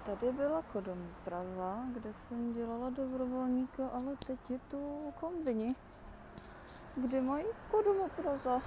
Tady byla Kodom Praha, kde jsem dělala dobrovolníka, ale teď je tu Kombini, kde mají Kodomu Praha.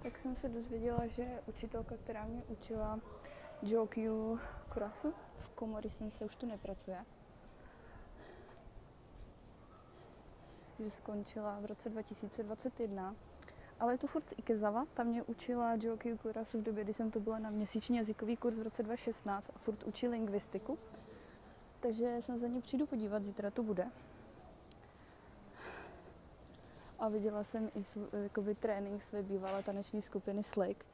Tak jsem se dozvěděla, že učitelka, která mě učila Jokyu Kurasu, v Komori se už tu nepracuje. Že skončila v roce 2021. Ale je tu furt Ikezawa, tam mě učila Jokyu Kurasu v době, kdy jsem tu byla na měsíční jazykový kurz v roce 2016 a furt učí lingvistiku. Takže se za ní přijdu podívat, zítra tu bude. A viděla jsem i trénink své bývalé taneční skupiny Slick.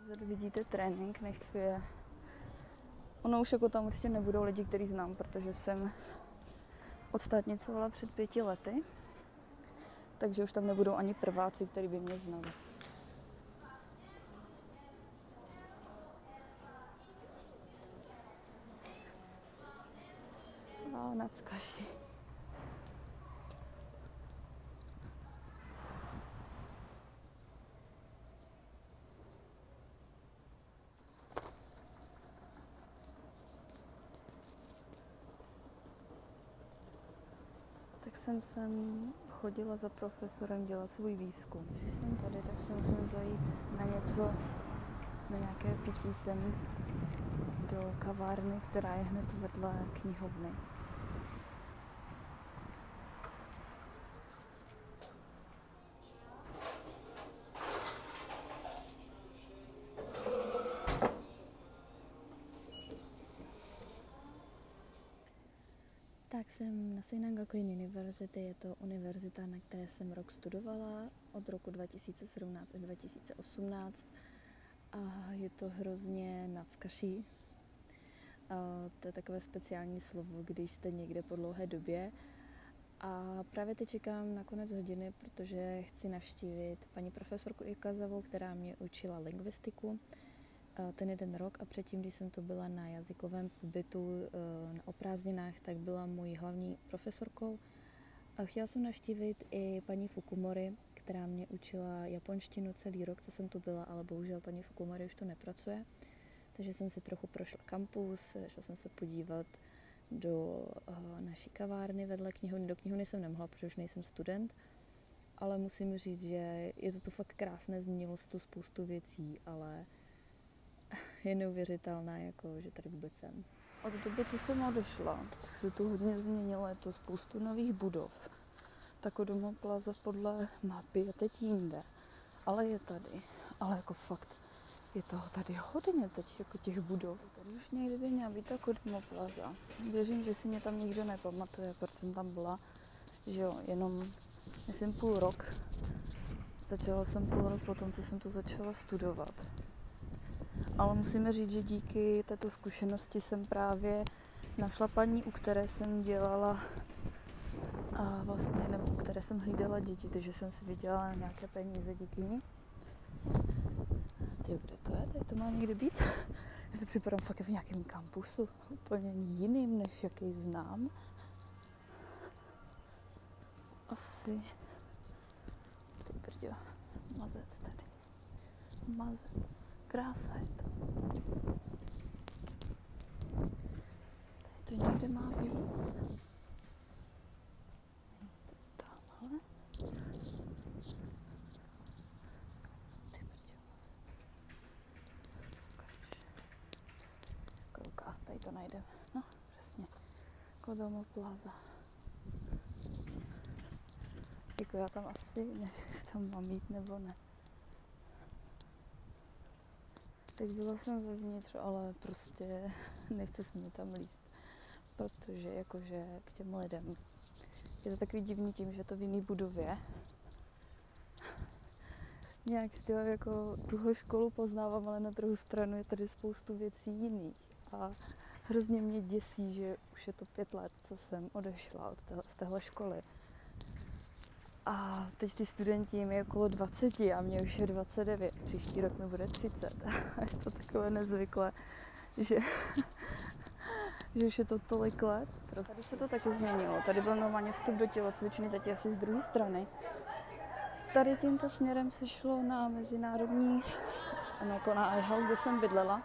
Vzadu vidíte trénink, nechci je... Ono už jako tam určitě nebudou lidi, který znám, protože jsem odstátnicovala před 5 lety. Takže už tam nebudou ani prváci, který by mě znali. A nackaši. Tak jsem sem chodila za profesorem dělat svůj výzkum. Když jsem tady, tak jsem musela zajít na něco, na nějaké pití sem do kavárny, která je hned vedle knihovny. Tak jsem na Seinan Gakuin University, je to univerzita, na které jsem rok studovala od roku 2017 až 2018 a je to hrozně nackaší. To je takové speciální slovo, když jste někde po dlouhé době. A právě teď čekám na konec hodiny, protože chci navštívit paní profesorku Ikezawu, která mě učila lingvistiku ten jeden rok a předtím, když jsem to byla na jazykovém pobytu o prázdninách, tak byla mojí hlavní profesorkou. A chtěla jsem navštívit i paní Fukumori, která mě učila japonštinu celý rok, co jsem tu byla, ale bohužel paní Fukumori už tu nepracuje. Takže jsem si trochu prošla kampus, šla jsem se podívat do naší kavárny vedle knihovny. Do knihovny jsem nemohla, protože už nejsem student, ale musím říct, že je to tu fakt krásné, změnilo se tu spoustu věcí, ale je neuvěřitelné, jako, že tady vůbec jsem. Od doby, co jsem odešla, tak se tu hodně změnilo, je to spoustu nových budov. Ta Kodomo Plaza podle mapy je teď jinde, ale je tady. Ale jako fakt, je toho tady hodně teď, jako těch budov. Tady už někdy by měla být ta Kodomo Plaza. Věřím, že si mě tam nikdo nepamatuje, proč jsem tam byla, že jo, jenom, myslím, půl rok. Začala jsem půl rok potom, co jsem tu začala studovat. Ale musíme říct, že díky této zkušenosti jsem právě našla paní, u které jsem dělala a vlastně, nebo u které jsem hlídala děti, takže jsem si vydělala nějaké peníze díky ní. Ty, to má někde být. Já si připadám fakt v nějakém kampusu, úplně jiným, než jaký znám. Asi. Ty brďo, mazec tady. Mazec, krása je to. Tady to někde má být. Tamhle. Ty brďo, mazec. Krouka, tady to najdeme. No, přesně. Kodomo Plaza. Jako já tam asi nevím, jestli tam mám jít nebo ne. Tak byla jsem vevnitř, ale prostě nechce se mi tam líst. Protože jakože k těm lidem je to takový divný tím, že to v jiný budově. Nějak styl jako tuhle školu poznávám, ale na druhou stranu je tady spoustu věcí jiných. A hrozně mě děsí, že už je to 5 let, co jsem odešla z téhle školy. A teď ty studenti jim je okolo 20 a mě už je 29. Příští rok mi bude 30. A je to takové nezvyklé, že už je to tolik let. Prostě. Tady se to taky změnilo. Tady byl normálně vstup do tělocvičny, teď je asi z druhé strany. Tady tímto směrem se šlo na mezinárodní, jako na iHouse, kde jsem bydlela,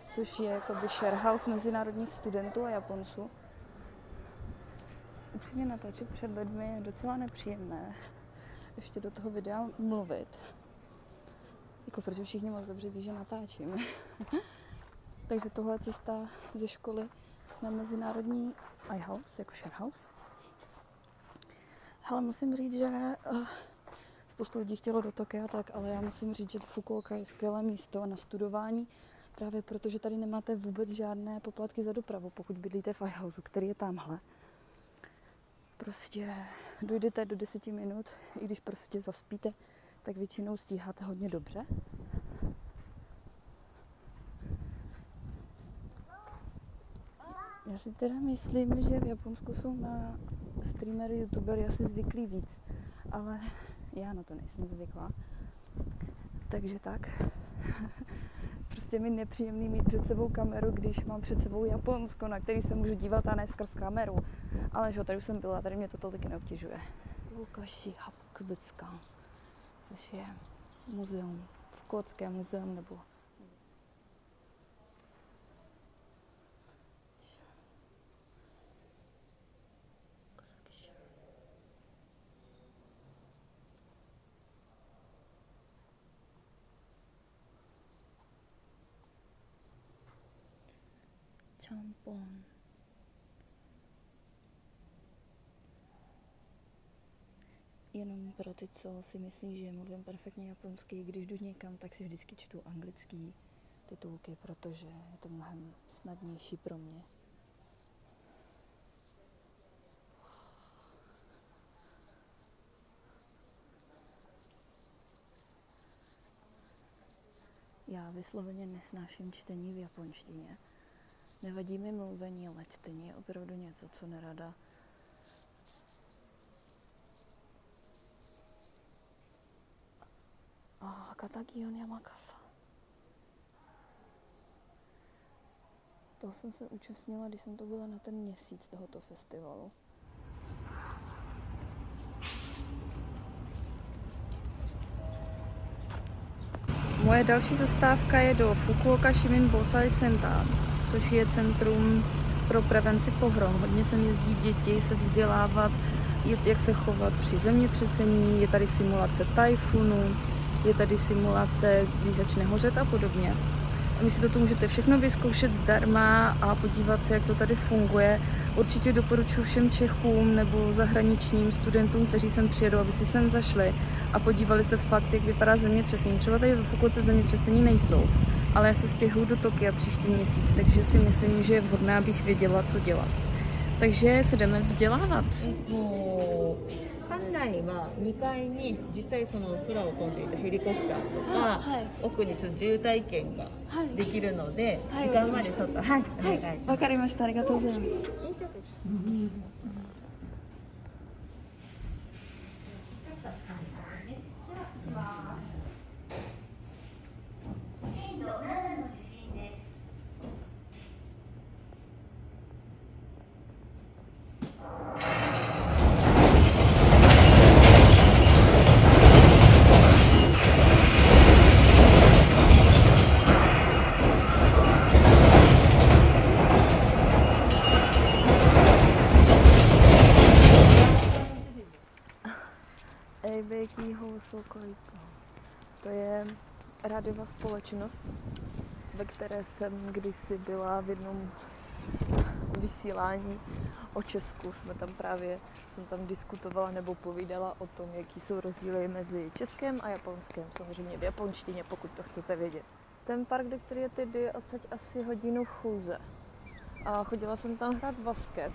což je jakoby share house mezinárodních studentů a Japonců. Upřímně natáčet před lidmi je docela nepříjemné. Ještě do toho videa mluvit. Jako protože všichni moc dobře ví, že natáčím. Takže tohle je cesta ze školy na mezinárodní iHouse, jako share house. Ale musím říct, že spoustu lidí chtělo do Tokia, tak, ale já musím říct, že Fukuoka je skvělé místo na studování, právě protože tady nemáte vůbec žádné poplatky za dopravu, pokud bydlíte v iHouse, který je tamhle. Prostě dojdete do 10 minut, i když prostě zaspíte, tak většinou stíháte hodně dobře. Já si teda myslím, že v Japonsku jsou na streamery, youtubery asi zvyklí víc, ale já na to nejsem zvyklá. Takže tak. Prostě mi nepříjemný mít před sebou kameru, když mám před sebou Japonsko, na který se můžu dívat a ne skrz kameru. Ale že tady už jsem byla, tady mě to tolik neobtěžuje. Lukaši Hakubutskan, což je muzeum, Fukuocké muzeum nebo Champon. Jenom pro ty, co si myslí, že mluvím perfektně japonsky, když jdu někam, tak si vždycky čtu anglický titulky, protože je to mnohem snadnější pro mě. Já vysloveně nesnáším čtení v japonštině. Nevadí mi mluvení, ale čtení je opravdu něco, co nerada. A Katagion Yamakasa. Toho jsem se účastnila, když jsem to byla na ten měsíc tohoto festivalu. Moje další zastávka je do Fukuoka Shimin Bosai Center, což je centrum pro prevenci pohrom. Hodně sem jezdí děti se vzdělávat, jak se chovat při zemětřesení, je tady simulace tajfunu, je tady simulace, když začne hořet a podobně. A vy si to můžete všechno vyzkoušet zdarma a podívat se, jak to tady funguje. Určitě doporučuji všem Čechům nebo zahraničním studentům, kteří sem přijedou, aby si sem zašli a podívali se fakt, jak vypadá zemětřesení. Třeba tady ve Fukuoce zemětřesení nejsou, ale já se stěhuju do Tokia příští měsíc, takže si myslím, že je vhodné, abych věděla, co dělat. Takže se jdeme vzdělávat. 館内は2階に実際その空を飛んでいたヘリコプターとか、はい、奥にちょっと自由体験ができるので、はい、時間までちょっと、はい、お願いします。わかりました。ありがとうございます。飲食震度7 rádiová společnost, ve které jsem kdysi byla v jednom vysílání o Česku. Jsem tam diskutovala nebo povídala o tom, jaký jsou rozdíly mezi Českém a Japonském. Samozřejmě v japonštině, pokud to chcete vědět. Ten park, do který je tedy asi hodinu chůze. A chodila jsem tam hrát basket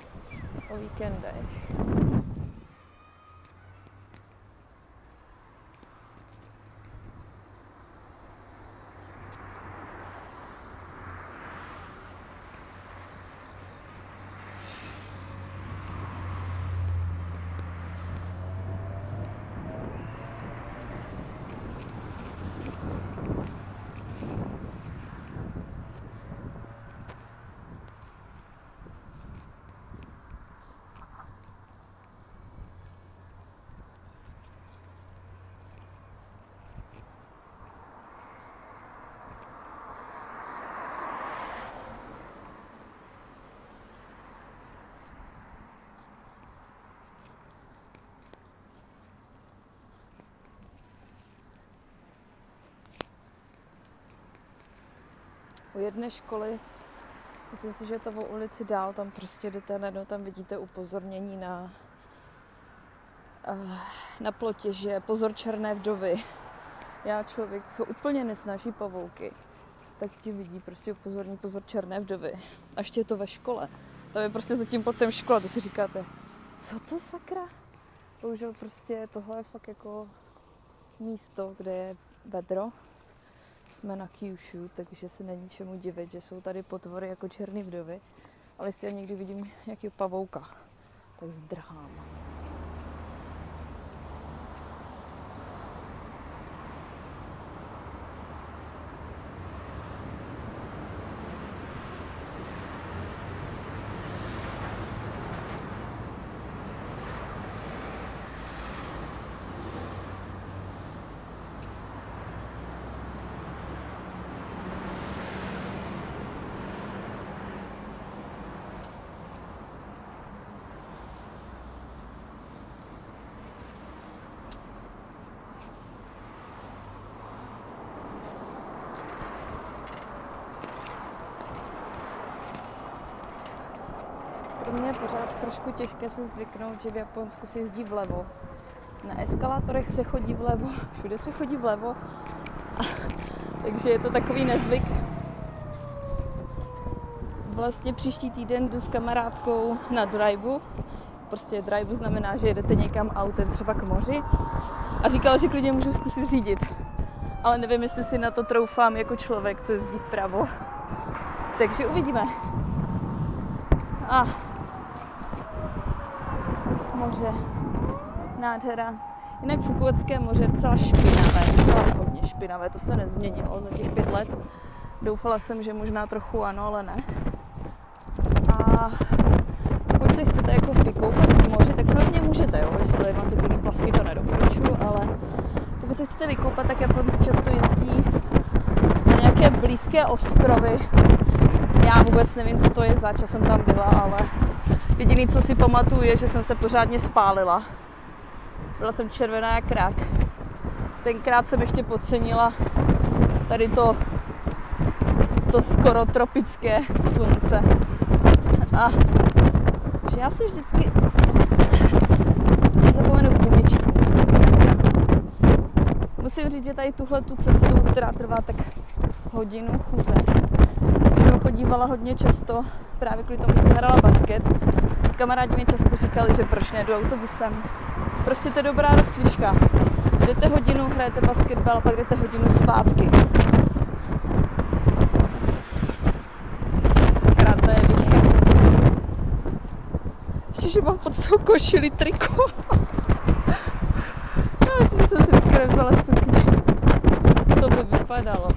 o víkendech. U jedné školy, myslím si, že je to o ulici dál, tam prostě jdete najednou, tam vidíte upozornění na plotě, že pozor černé vdovy. Já člověk, co úplně nesnáší pavouky, tak ti vidí prostě upozorní pozor černé vdovy. A ještě je to ve škole. To je prostě zatím pod tím škola, to si říkáte, co to sakra? Bohužel prostě tohle je fakt jako místo, kde je vedro. Jsme na Kyushu, takže se není čemu divit, že jsou tady potvory jako černé vdovy. Ale jestli já někdy vidím nějaký pavouka, tak zdrhám. Pro mě je pořád trošku těžké se zvyknout, že v Japonsku se jezdí vlevo. Na eskalátorech se chodí vlevo, všude se chodí vlevo. Takže je to takový nezvyk. Vlastně příští týden jdu s kamarádkou na drive. Prostě drive znamená, že jedete někam autem, třeba k moři. A říkala, že klidně můžu zkusit řídit. Ale nevím, jestli si na to troufám jako člověk, co jezdí vpravo. Takže uvidíme. Moře, nádhera. Jinak Fukuocké moře je docela špinavé, docela hodně špinavé, to se nezměnilo za těch 5 let. Doufala jsem, že možná trochu ano, ale ne. A pokud se chcete jako vykoupat v moři, tak samozřejmě můžete, jo, jestli máte plný plavky, to nedoporučuji, ale pokud se chcete vykoupat, tak Japonci často jezdí na nějaké blízké ostrovy. Já vůbec nevím, co to je zač, já jsem tam byla, ale jediný, co si pamatuju, je, že jsem se pořádně spálila. Byla jsem červená jak rak. Tenkrát jsem ještě podcenila tady to skoro tropické slunce. A že já si vždycky zapomenu gumičku. Musím říct, že tady tuhletu cestu, která trvá tak hodinu chůze, jsem chodívala hodně často, právě kvůli tomu, že jsem hrala basket. Kamarádi mi často říkali, že proč nejdu autobusem. Prostě to je dobrá rozcvička. Jdete hodinu, hrajete basketbal, pak jdete hodinu zpátky. Sakra, to je výchy. Ještě, že mám pod tou košili triko. Ještě, že jsem si dneska nevzala sukni. To by vypadalo.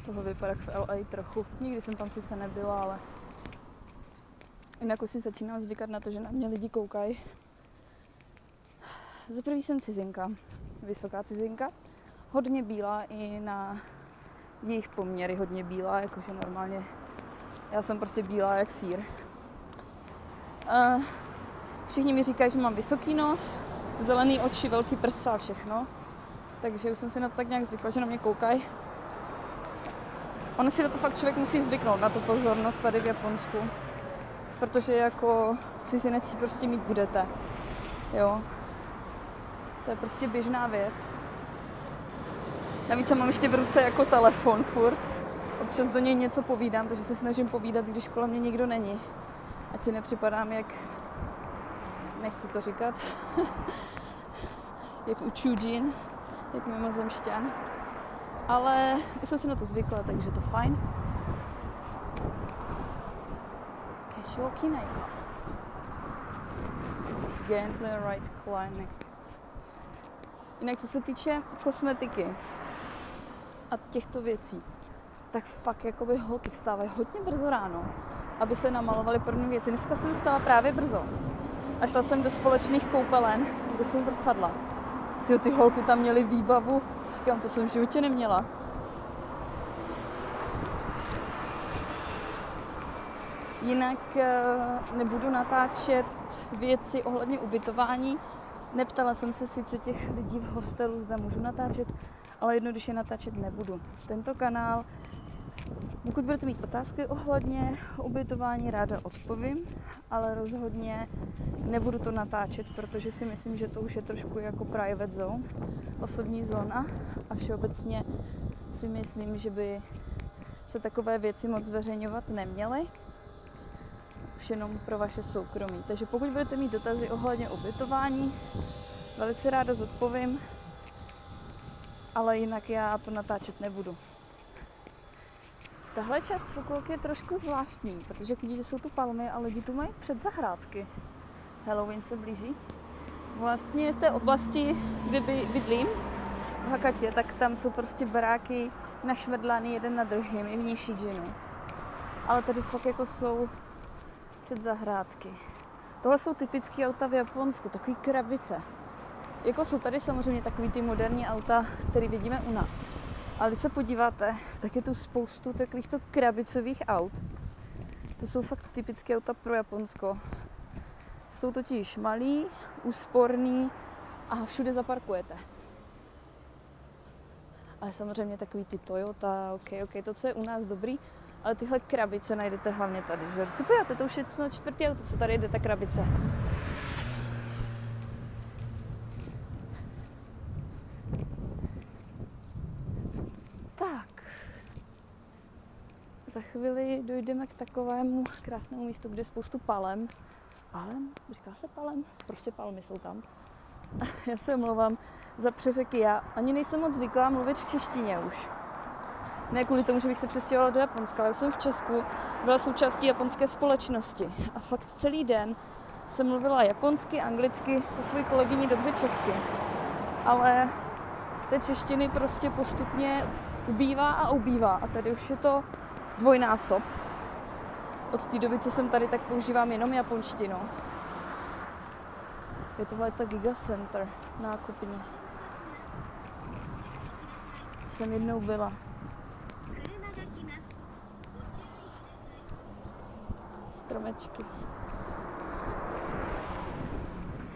Toho vypadá v LA trochu. Nikdy jsem tam sice nebyla, ale Jinak už si začínám zvykat na to, že na mě lidi koukají. Za prvý jsem cizinka, vysoká cizinka, hodně bílá i na jejich poměry, hodně bílá, jakože normálně. Já jsem prostě bílá jak sýr. Všichni mi říkají, že mám vysoký nos, zelený oči, velký prsa a všechno. Takže už jsem si na to tak nějak zvykla, že na mě koukají. Ono si na to fakt člověk musí zvyknout, na tu pozornost tady v Japonsku. Protože jako cizinec si prostě mít budete. Jo. To je prostě běžná věc. Navíc mám ještě v ruce jako telefon furt. Občas do něj něco povídám, takže se snažím povídat, když kolem mě nikdo není. Ať si nepřipadám jak... Nechci to říkat. Jak Uchujin, jak mimozemšťan. Ale už jsem si na to zvykla, takže to fajn. Kešokinai. Gently right climbing. Jinak co se týče kosmetiky a těchto věcí, tak fakt jakoby holky vstávají hodně brzo ráno, aby se namalovaly první věci. Dneska jsem vstala právě brzo a šla jsem do společných koupelen, kde jsou zrcadla. Ty holky tam měly výbavu, říkám, to jsem v životě neměla. Jinak nebudu natáčet věci ohledně ubytování. Neptala jsem se sice těch lidí v hostelu, zda můžu natáčet, ale jednoduše natáčet nebudu. Tento kanál, pokud budete mít otázky ohledně ubytování, ráda odpovím, ale rozhodně nebudu to natáčet, protože si myslím, že to už je trošku jako private zone, osobní zóna a všeobecně si myslím, že by se takové věci moc zveřejňovat neměly. Už jenom pro vaše soukromí. Takže pokud budete mít dotazy ohledně ubytování, velice ráda zodpovím, ale jinak já to natáčet nebudu. Tahle část Fukuoky je trošku zvláštní, protože jak vidíte, jsou tu palmy a lidi tu mají předzahrádky. Halloween se blíží. Vlastně v té oblasti, kde bydlím, v Hakatě, tak tam jsou prostě baráky našmrdlány jeden na druhým, i v Nišidžinu. Ale tady fakt jako jsou předzahrádky. Tohle jsou typické auta v Japonsku, takový krabice. Jako jsou tady samozřejmě takový ty moderní auta, které vidíme u nás. Ale když se podíváte, tak je tu spoustu takovýchto krabicových aut. To jsou fakt typické auta pro Japonsko. Jsou totiž malý, úsporný a všude zaparkujete. Ale samozřejmě takový ty Toyota, ok, to, co je u nás dobrý, ale tyhle krabice najdete hlavně tady, že? Si podíváte, to už je čtvrtý auto, co tady jde, ta krabice. Tak. Za chvíli dojdeme k takovému krásnému místu, kde je spoustu palem. Palem? Říká se palem? Prostě palmy jsou tam. Já se omlouvám za přeřeky. Já ani nejsem moc zvyklá mluvit v češtině už. Ne kvůli tomu, že bych se přestěhovala do Japonska, ale já jsem v Česku, byla součástí japonské společnosti. A fakt celý den jsem mluvila japonsky, anglicky, se svojí kolegyní dobře česky. Ale té češtiny prostě postupně ubývá a ubývá. A tady už je to dvojnásob. Od té doby, co jsem tady, tak používám jenom japonštinu. Je tohle ta Giga Center nákupní. Jsem jednou byla. Stromečky.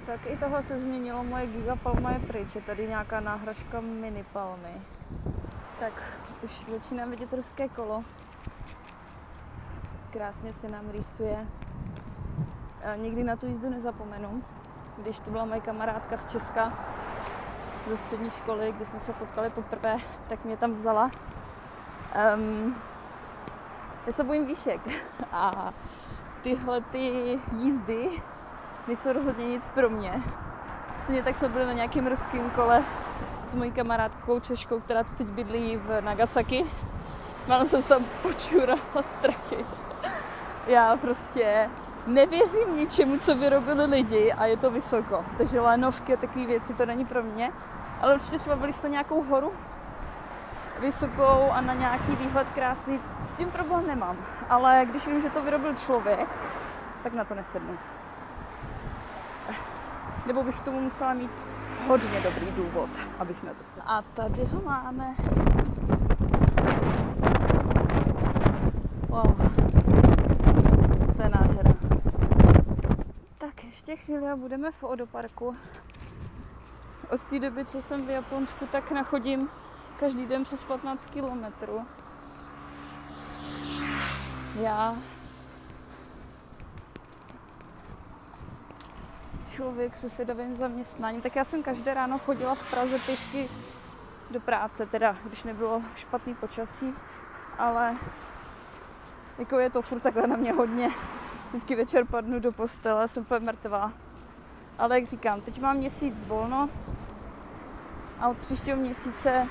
Tak i tohle se změnilo, moje gigapalma je pryč, je tady nějaká náhražka mini palmy. Tak už začínám vidět ruské kolo. Krásně se nám rýsuje. Nikdy na tu jízdu nezapomenu, když to byla moje kamarádka z Česka ze střední školy, kde jsme se potkali poprvé, tak mě tam vzala. Já se bojím výšek a tyhle ty jízdy nejsou rozhodně nic pro mě. Stejně tak jsme byli na nějakém ruském kole s mojí kamarádkou Češkou, která tu teď bydlí v Nagasaki. Málem jsem se tam počurala strachy. Já prostě nevěřím ničemu, co vyrobili lidi a je to vysoko. Takže lanovky a takové věci, to není pro mě. Ale určitě třeba byli jste nějakou horu vysokou a na nějaký výhled krásný, s tím problém nemám. Ale když vím, že to vyrobil člověk, tak na to nesednu. Nebo bych tomu musela mít hodně dobrý důvod, abych na to sedla. A tady ho máme. Wow. To je nádhera. Tak ještě chvíli a budeme v Odo parku. Od té doby, co jsem v Japonsku, tak nachodím každý den přes 15 kilometrů. Já člověk se svědavým zaměstnáním, tak já jsem každé ráno chodila v Praze pěšky do práce, teda když nebylo špatný počasí, ale jako je to furt takhle na mě hodně. Vždycky večer padnu do postele, jsem úplně mrtvá. Ale jak říkám, teď mám měsíc volno a od příštího měsíce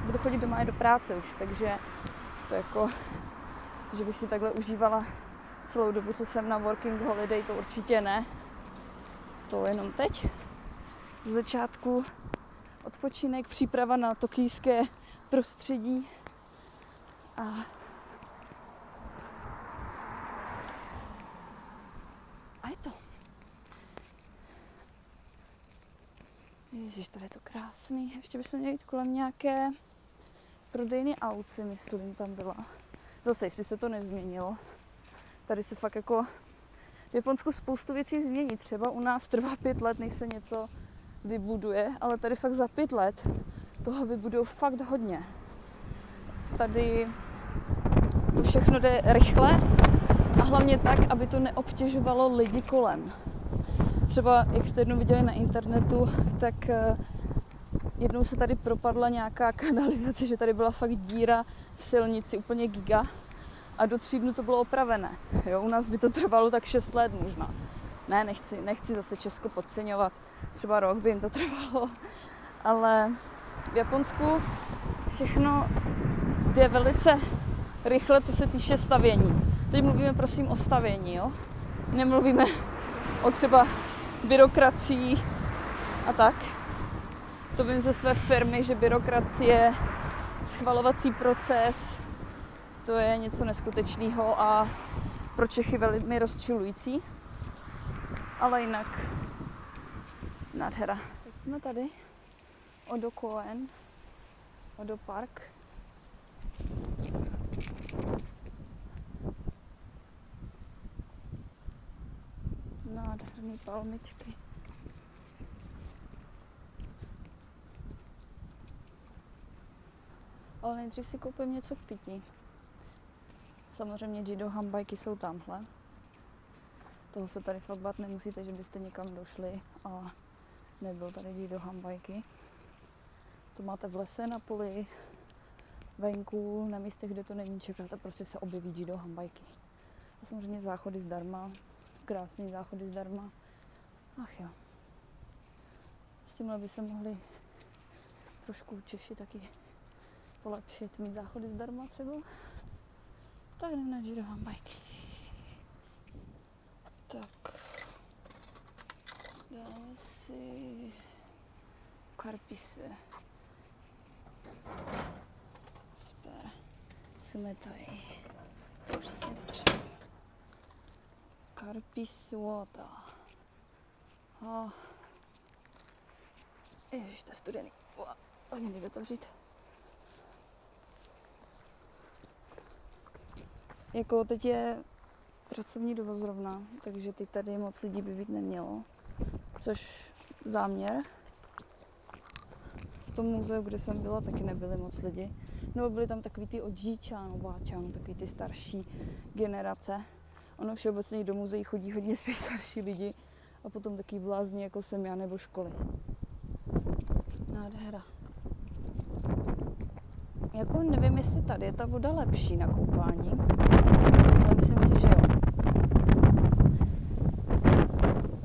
budu chodit doma i do práce už, takže to jako, že bych si takhle užívala celou dobu, co jsem na working holiday, to určitě ne. To jenom teď. Z začátku odpočinek, příprava na tokijské prostředí a je to. Ježiš, tady je to krásný. Ještě bychom měli jít kolem nějaké prodejny aut, si myslím, tam byla. Zase, jestli se to nezměnilo. Tady se fakt jako v Japonsku spoustu věcí změní. Třeba u nás trvá 5 let, než se něco vybuduje, ale tady fakt za 5 let toho vybudou fakt hodně. Tady to všechno jde rychle a hlavně tak, aby to neobtěžovalo lidi kolem. Třeba, jak jste jednou viděli na internetu, tak jednou se tady propadla nějaká kanalizace, že tady byla fakt díra v silnici, úplně giga. A do 3 dnů to bylo opravené. Jo, u nás by to trvalo tak 6 let možná. Ne, nechci zase Česko podceňovat. Třeba rok by jim to trvalo. Ale v Japonsku všechno jde velice rychle, co se týče stavění. Teď mluvíme prosím o stavění, jo? Nemluvíme o třeba byrokracii a tak. To vím ze své firmy, že byrokracie, schvalovací proces, to je něco neskutečného a pro Čechy velmi rozčilující. Ale jinak nádhera. Tak jsme tady. Odo Koen, Odo Park. Nádherný palmičky. Ale nejdřív si koupím něco k pití. Samozřejmě Jido hambajky jsou tamhle. Toho se tady fakt bát nemusíte, že byste někam došli a nebyl tady Jido hambajky. To máte v lese, na poli, venku, na místech, kde to není čekat a prostě se objeví Jido hambajky. A samozřejmě záchody zdarma, krásný záchody zdarma. Ach jo. S tímhle by se mohli trošku Češi taky polepšit, mít záchody zdarma třeba. Tak jdem na Jido hambajky. Tak. Dáme si karpise. Super. Sumetai. To přesně potřebuji. Karpis water. Ježiš, to je studený. Ani nejde to vřít. Jako teď je pracovní doba zrovna, takže teď tady moc lidí by být nemělo. Což záměr. V tom muzeu, kde jsem byla, taky nebyly moc lidi. Nebo byli tam takový ty odžíčánu, takový ty starší generace. Ono všeobecně do muzeí chodí hodně spíš starší lidi a potom taky blázni, jako jsem já, nebo školy. Nádhera. Jako nevím, jestli tady je ta voda lepší na koupání, ale myslím si, že jo.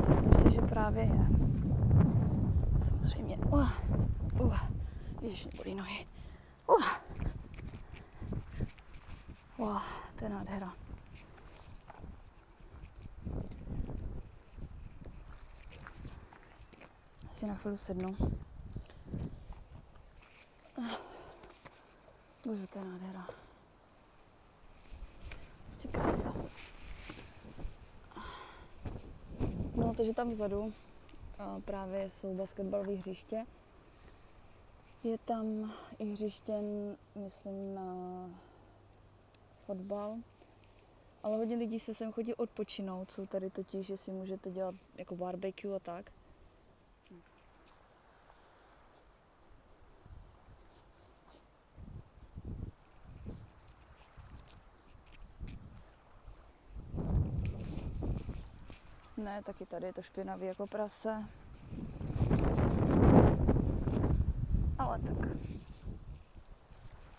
Myslím si, že právě je. Samozřejmě. Ježiš, mě bolí nohy. To je nádhera. Si na chvíli sednu. Bože, to je nádhera. Prostě krása. No, takže tam vzadu právě jsou basketbalové hřiště. Je tam i hřiště, myslím, na fotbal. Ale hodně lidí se sem chodí odpočinout. Jsou tady totiž, že si můžete dělat jako barbecue a tak. Ne, taky tady je to špinavý jako prase. Ale tak,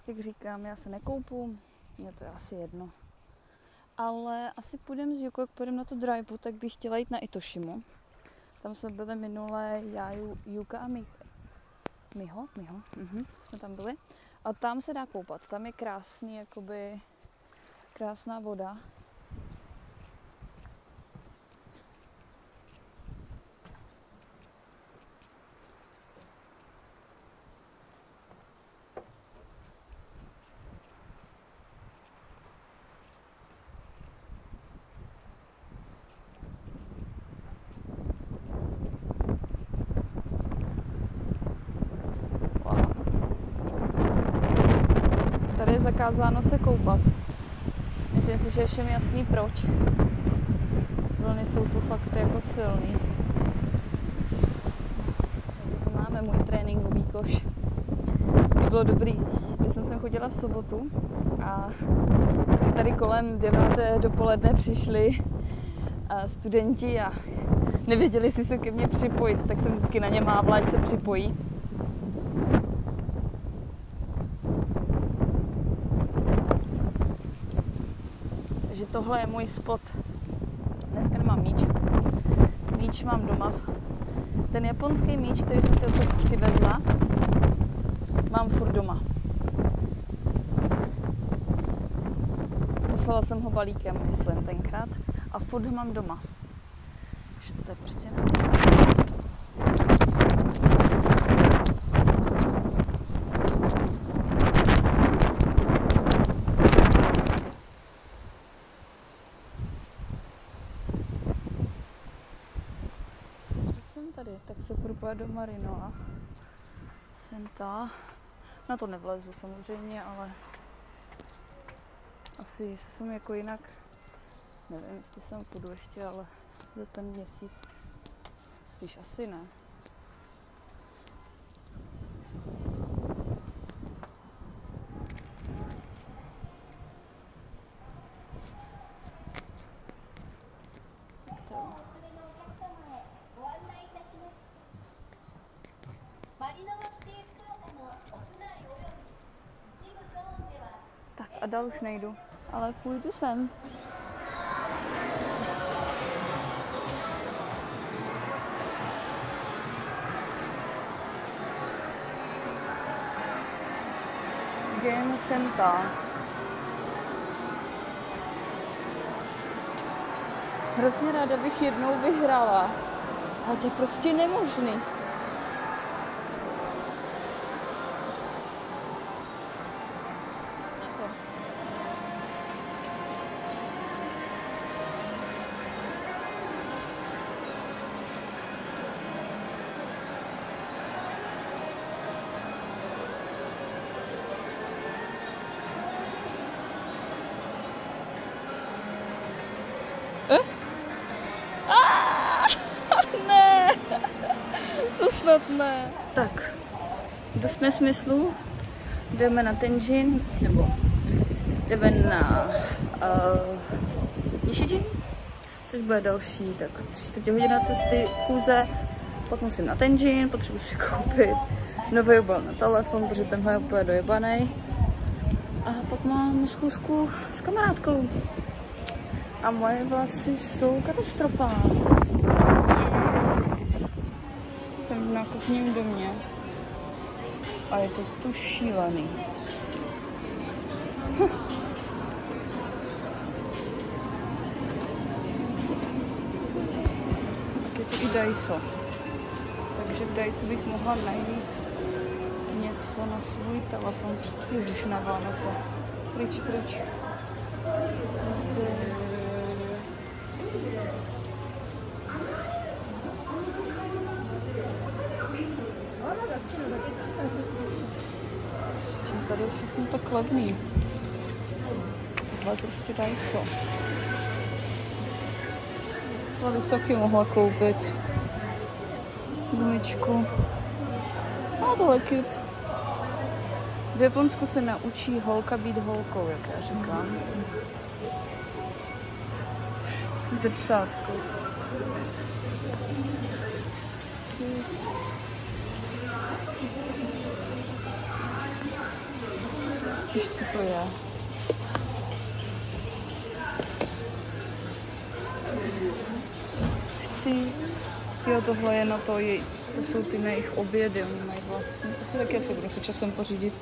jak říkám, já se nekoupu, mně to je asi jedno. Ale asi půjdeme z Juko, jak půjdeme na to drive, tak bych chtěla jít na Itoshimu. Tam jsme byli minule, já, Juka a Miho, jsme tam byli. A tam se dá koupat, tam je krásný, jakoby krásná voda. Tady je zakázáno se koupat. Myslím si, že je všem jasný proč. Vlny jsou tu fakt jako silný. Takže máme můj tréninkový koš. Vždycky bylo dobrý, když jsem sem chodila v sobotu a vždycky tady kolem 9. dopoledne přišli studenti a nevěděli, jestli se ke mně připojit, tak jsem vždycky na ně mávla, ať se připojí. Takže tohle je můj spot. Dneska nemám míč. Míč mám doma. Ten japonský míč, který jsem si odsud přivezla, mám furt doma. Poslala jsem ho balíkem, myslím, tenkrát. A furt ho mám doma. Ještě to je prostě tady, tak se budu pojít do Marinoa. Jsem ta. Na to nevlezu samozřejmě, ale asi jsem jako jinak, nevím, jestli sem půjdu ještě, ale za ten měsíc spíš asi ne. Tak a dál už nejdu, ale půjdu sem. Game Center. Hrozně ráda bych jednou vyhrála, ale to je prostě nemožný. Ne, to snad ne. Tak, dost nesmyslu. Jdeme na Tenjin, nebo jdeme na Nishijin, což bude další tak 3/4 hodina cesty chůze. Pak musím na Tenjin, potřebuji si koupit nový obal na telefon, protože tenhle je úplně dojebanej. A pak mám schůzku s kamarádkou. A moje vlasy jsou katastrofální. Jsem v nákupním domě a je to tu šílený. Tak je to i Daiso. Takže v Daiso bych mohla najít něco na svůj telefon. Ježiš, na Vánoce. Pryč, pryč. tady je všechno tak levný. Tohle prostě Daiso. Tohle bych taky mohla koupit. Gumičku. A tohle cute. V Japonsku se naučí holka být holkou, jak já říkám. Zrcátko. Víš, co to je? Chci... Jo, tohle je na to, to jsou ty na jejich obědy, oni mají vlastně. To si taky asi budu se časem pořídit.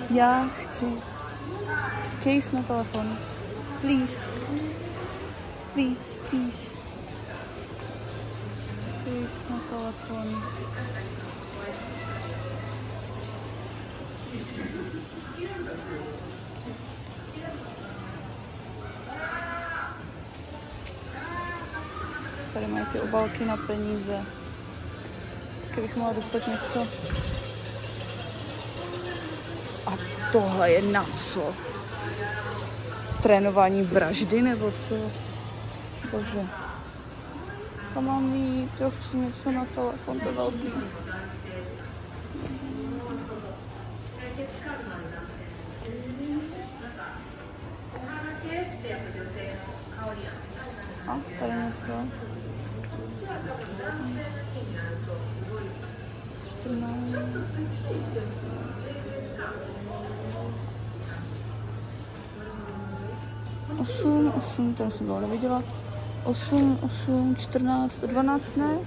Já chci case na telefon. Please. Please, please. Case na telefon. Tady mají ty obálky na peníze. Taky bych mohla dostat něco. A tohle je na co? Trénování vraždy nebo co? Bože. To mám mít, já chci něco na telefon, to je velký. A tady něco. 8, to jsem byla neviděla. 8, 14, 12 ne?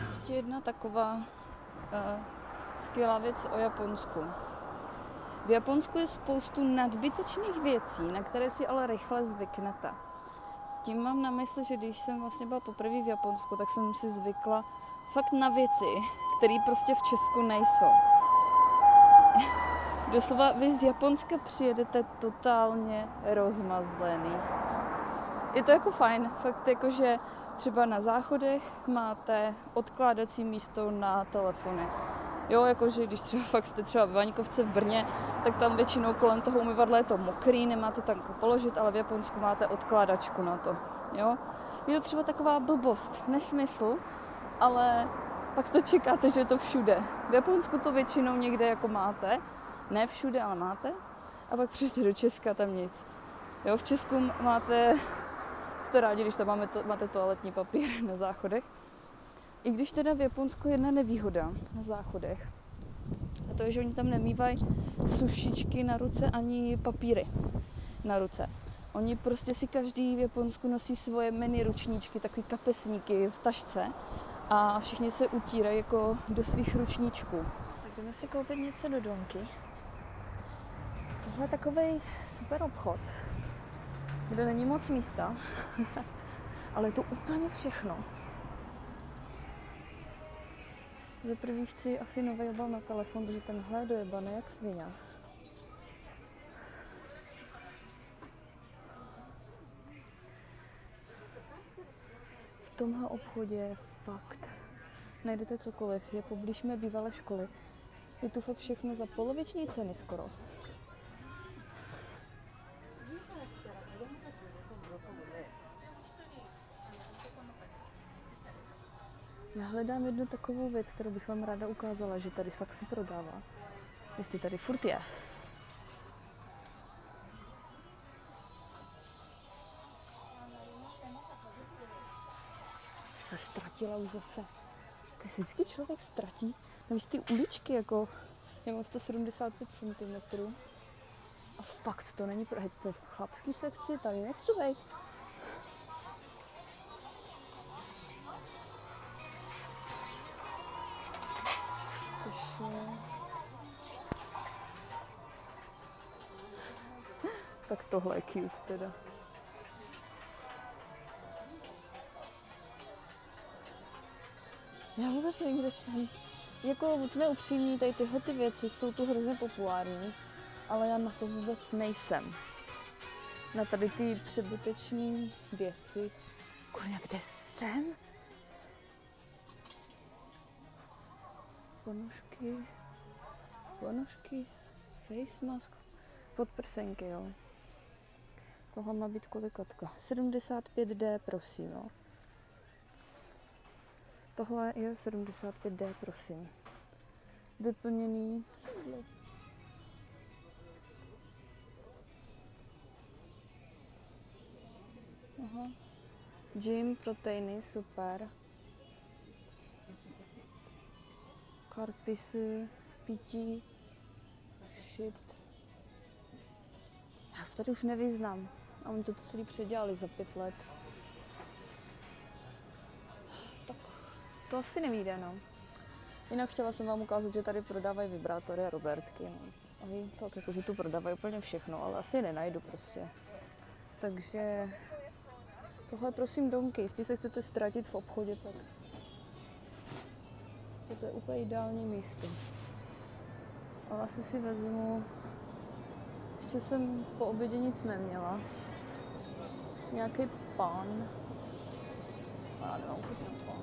Ještě jedna taková skvělá věc o Japonsku. V Japonsku je spoustu nadbytečných věcí, na které si ale rychle zvyknete. Tím mám na mysli, že když jsem vlastně byla poprvé v Japonsku, tak jsem si zvykla fakt na věci, které prostě v Česku nejsou. Doslova vy z Japonska přijedete totálně rozmazlený. Je to jako fajn, fakt jako, že třeba na záchodech máte odkládací místo na telefony. Jo, jakože když třeba fakt jste třeba ve Vaňkovce v Brně, tak tam většinou kolem toho umyvadla je to mokrý, nemáte tam položit, ale v Japonsku máte odkládačku na to. Jo? Je to třeba taková blbost, nesmysl, ale pak to čekáte, že je to všude. V Japonsku to většinou někde jako máte, ne všude, ale máte, a pak přijdete do Česka, tam nic. Jo, v Česku jste rádi, když tam máte toaletní papír na záchodech. I když teda v Japonsku je jedna nevýhoda na záchodech. A to je, že oni tam nemývají sušičky na ruce ani papíry na ruce. Oni prostě si každý v Japonsku nosí svoje mini ručníčky, takový kapesníky v tašce a všichni se utírají jako do svých ručníčků. Tak jdeme si koupit něco do Donky. Tohle je takovej super obchod, kde není moc místa, ale je to úplně všechno. Za prvý chci asi nový obal na telefon, protože tenhle je dojebaný jak svině. V tomhle obchodě fakt najdete cokoliv, je poblíž mé bývalé školy. Je tu fakt všechno za poloviční ceny skoro. Já hledám jednu takovou věc, kterou bych vám ráda ukázala, že tady fakt se prodává. Jestli tady furt je. Se ztratila už zase. To je vždycky člověk ztratí. Navíc ty uličky jako, já mám 175 cm. A fakt to není pro to v chlapský sekci, tady nechci být. Tak tohle je cute teda. Já vůbec nevím, kde jsem. Jako, buďme upřímní, tady tyhle ty věci jsou tu hrozně populární, ale já na to vůbec nejsem. na tady ty přebytečné věci. Kurňa, kde jsem? Ponožky, face mask, podprsenky, jo. Tohle má být kolikatka. 75D, prosím, jo. Tohle je 75D, prosím. Vyplněný. Aha. Gym, proteiny, super. Karpisy, pití, shit. Já se tady už nevyznám. A oni to celý předělali za 5 let. Tak to asi nevíde, no. Jinak chtěla jsem vám ukázat, že tady prodávají vibrátory a Robertky, no. A ví, tak jako, že tu prodávají úplně všechno, ale asi je nenajdu prostě. Takže tohle prosím domky, jestli se chcete ztratit v obchodě, tak to je úplně ideální místo. Ale asi si vezmu, ještě jsem po obědě nic neměla. Nějaký pán. Já nemám chuť na pán.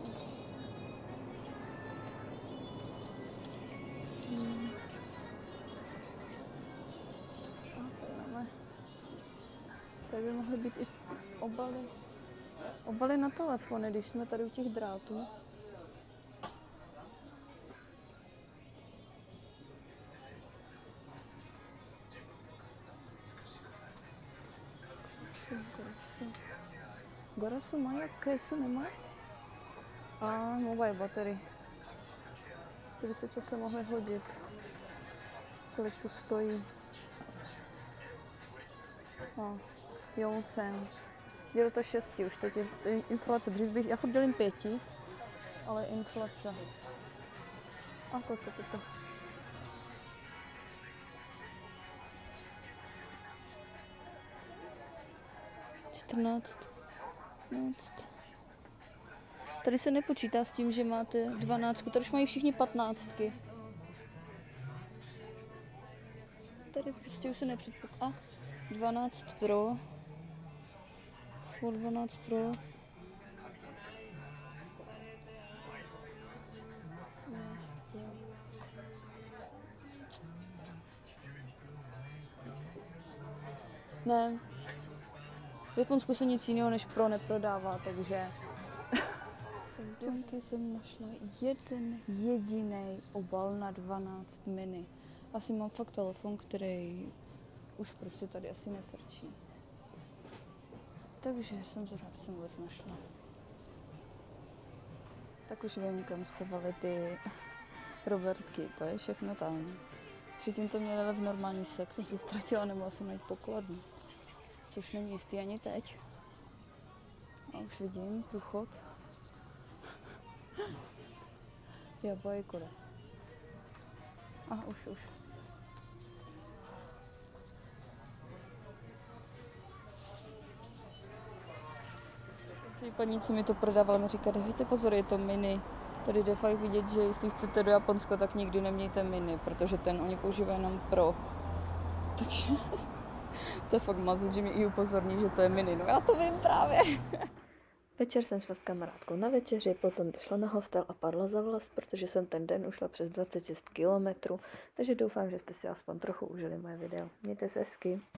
Tady by mohly být i obaly. Obaly na telefony, když jsme tady u těch drátů. Gorasu mají, a késu nemají? A mobile battery. Ty by se časem mohly hodit. Kolik to stojí? A jo, jsem. Dělal to 6 už, teď je inflace. Dřív bych, já furt dělím 5, ale inflace. A to. 14. Tady se nepočítá s tím, že máte 12, tady už mají všichni 15. Tady prostě už se nepředpokládá. 12 Pro. Full 12 Pro. Ne. V Japonsku se nic jiného než Pro neprodává, takže... Tamky jsem našla jeden jediný obal na 12 mini. Asi mám fakt telefon, který už prostě tady asi nefrčí. Takže jsem ráda, že jsem vůbec našla. Tak už vím, kam schovali ty Robertky, to je všechno tam. Předtím to měla v normální sex, jsem se ztratila, nemohla jsem najít pokladnu. Což není jistý ani teď. A už vidím průchod. Jo, bojkuda. Už. Paní, co mi to prodávala, mi říká, dejte pozor, je to mini. Tady jde fakt vidět, že jestli chcete do Japonska, tak nikdy nemějte mini, protože ten oni používají jenom Pro. Takže to je fakt mazec, že mě i upozorní, že to je mini. No já to vím právě. Večer jsem šla s kamarádkou na večeři, potom došla na hostel a padla za vlas, protože jsem ten den ušla přes 26 kilometrů, takže doufám, že jste si aspoň trochu užili moje video. Mějte se hezky.